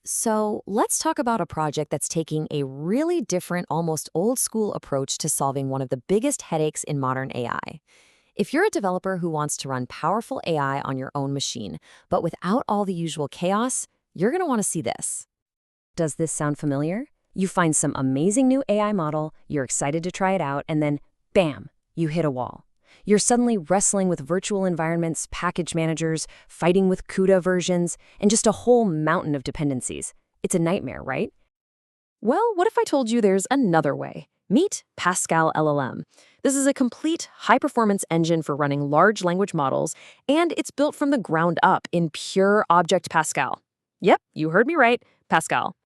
So let's talk about a project that's taking a really different, almost old school approach to solving one of the biggest headaches in modern AI. If you're a developer who wants to run powerful AI on your own machine, but without all the usual chaos, you're going to want to see this. Does this sound familiar? You find some amazing new AI model, you're excited to try it out, and then bam, you hit a wall. You're suddenly wrestling with virtual environments, package managers, fighting with CUDA versions, and just a whole mountain of dependencies. It's a nightmare, right? Well, what if I told you there's another way? Meet Pascal LLM. This is a complete high-performance engine for running large language models, and it's built from the ground up in pure Object Pascal. Yep, you heard me right, Pascal.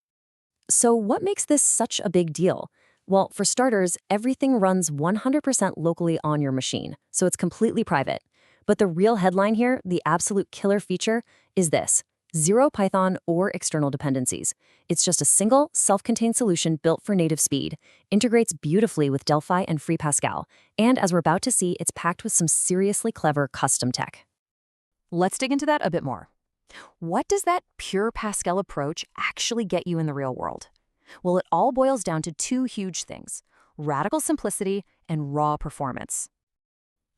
So what makes this such a big deal? Well, for starters, everything runs 100% locally on your machine, so it's completely private. But the real headline here, the absolute killer feature, is this: zero Python or external dependencies. It's just a single, self-contained solution built for native speed, integrates beautifully with Delphi and FreePascal, and as we're about to see, it's packed with some seriously clever custom tech. Let's dig into that a bit more. What does that pure Pascal approach actually get you in the real world? Well, it all boils down to two huge things: radical simplicity and raw performance.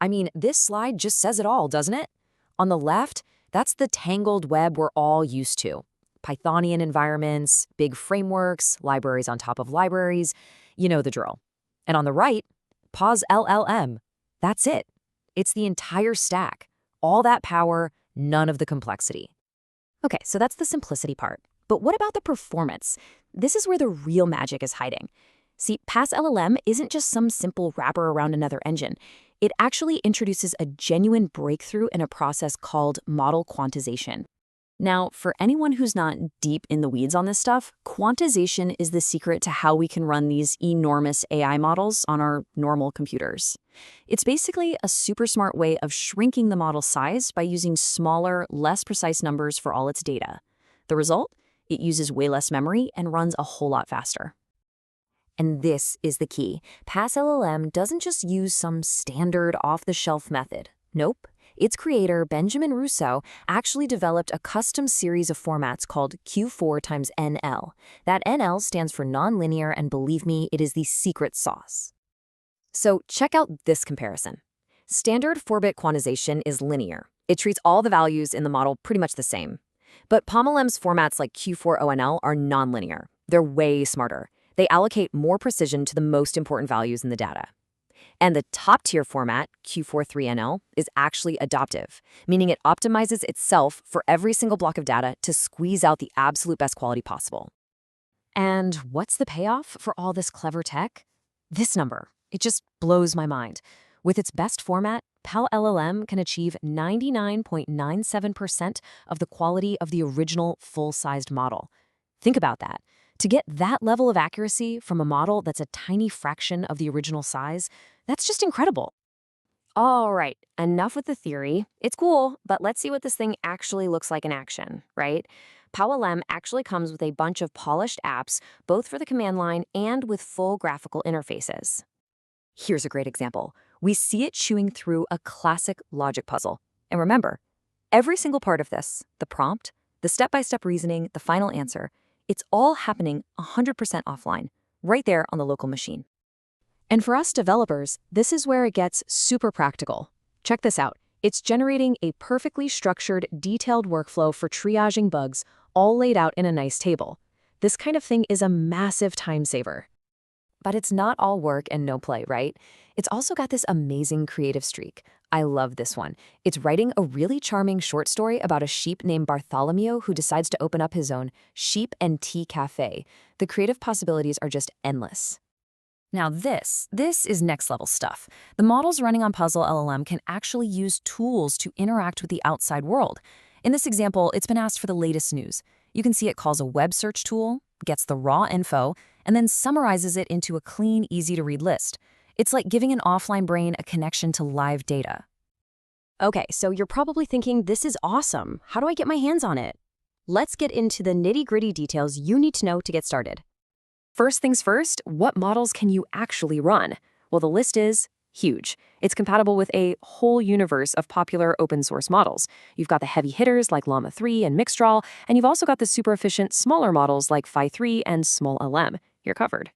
I mean, this slide just says it all, doesn't it? On the left, that's the tangled web we're all used to. Pythonian environments, big frameworks, libraries on top of libraries, you know the drill. And on the right, PasLLM. That's it. It's the entire stack. All that power, none of the complexity. Okay, so that's the simplicity part. But what about the performance? This is where the real magic is hiding. See, PasLLM isn't just some simple wrapper around another engine. It actually introduces a genuine breakthrough in a process called model quantization. Now, for anyone who's not deep in the weeds on this stuff, quantization is the secret to how we can run these enormous AI models on our normal computers. It's basically a super smart way of shrinking the model size by using smaller, less precise numbers for all its data. The result? It uses way less memory and runs a whole lot faster. And this is the key. PasLLM doesn't just use some standard off-the-shelf method. Nope. Its creator, Benjamin Russo, actually developed a custom series of formats called Q4 times NL. That NL stands for nonlinear, and believe me, it is the secret sauce. So check out this comparison. Standard 4-bit quantization is linear. It treats all the values in the model pretty much the same. But PalmLM's formats like Q4ONL are nonlinear. They're way smarter. They allocate more precision to the most important values in the data. And the top-tier format, Q43NL, is actually adaptive, meaning it optimizes itself for every single block of data to squeeze out the absolute best quality possible. And what's the payoff for all this clever tech? This number. It just blows my mind. With its best format, PalLLM can achieve 99.97% of the quality of the original full-sized model. Think about that. To get that level of accuracy from a model that's a tiny fraction of the original size, that's just incredible. All right, enough with the theory. It's cool, but let's see what this thing actually looks like in action, right? PalLLM actually comes with a bunch of polished apps, both for the command line and with full graphical interfaces. Here's a great example. We see it chewing through a classic logic puzzle. And remember, every single part of this, the prompt, the step-by-step reasoning, the final answer, it's all happening 100% offline, right there on the local machine. And for us developers, this is where it gets super practical. Check this out. It's generating a perfectly structured, detailed workflow for triaging bugs, all laid out in a nice table. This kind of thing is a massive time saver. But it's not all work and no play, right? It's also got this amazing creative streak. I love this one. It's writing a really charming short story about a sheep named Bartholomew who decides to open up his own sheep and tea cafe. The creative possibilities are just endless. Now this is next level stuff. The models running on PasLLM can actually use tools to interact with the outside world. In this example, it's been asked for the latest news. You can see it calls a web search tool, gets the raw info, and then summarizes it into a clean, easy-to-read list. It's like giving an offline brain a connection to live data. Okay, so you're probably thinking, this is awesome. How do I get my hands on it? Let's get into the nitty-gritty details you need to know to get started. First things first, what models can you actually run? Well, the list is Huge. It's compatible with a whole universe of popular open source models. You've got the heavy hitters like Llama 3 and Mixtral, and you've also got the super efficient smaller models like Phi 3 and SmallLM. You're covered.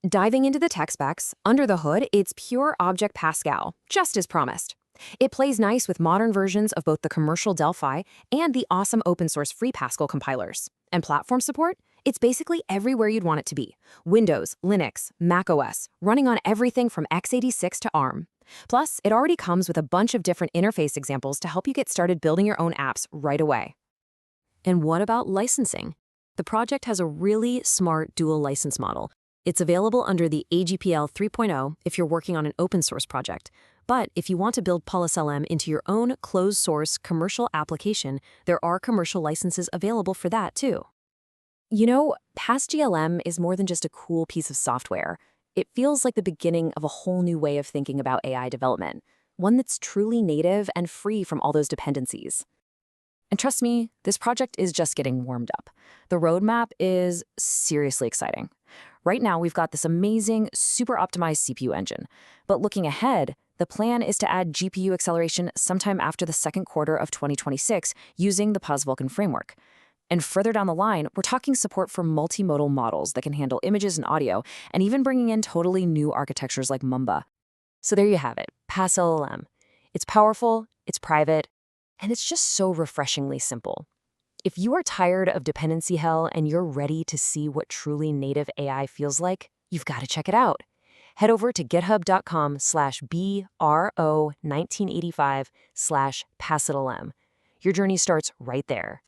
Diving into the tech specs, under the hood, it's pure Object Pascal, just as promised. It plays nice with modern versions of both the commercial Delphi and the awesome open source FreePascal compilers. And platform support? It's basically everywhere you'd want it to be. Windows, Linux, macOS, running on everything from x86 to ARM. Plus, it already comes with a bunch of different interface examples to help you get started building your own apps right away. And what about licensing? The project has a really smart dual license model. It's available under the AGPL 3.0 if you're working on an open source project. But if you want to build PasLLM into your own closed source commercial application, there are commercial licenses available for that too. You know, PasLLM is more than just a cool piece of software. It feels like the beginning of a whole new way of thinking about AI development, one that's truly native and free from all those dependencies. And trust me, this project is just getting warmed up. The roadmap is seriously exciting. Right now, we've got this amazing, super optimized CPU engine. But looking ahead, the plan is to add GPU acceleration sometime after the second quarter of 2026 using the PasVulkan framework. And further down the line, we're talking support for multimodal models that can handle images and audio, and even bringing in totally new architectures like Mumba. So there you have it, PasLLM. It's powerful, it's private, and it's just so refreshingly simple. If you are tired of dependency hell and you're ready to see what truly native AI feels like, you've got to check it out. Head over to github.com/bro1985/PasLLM. Your journey starts right there.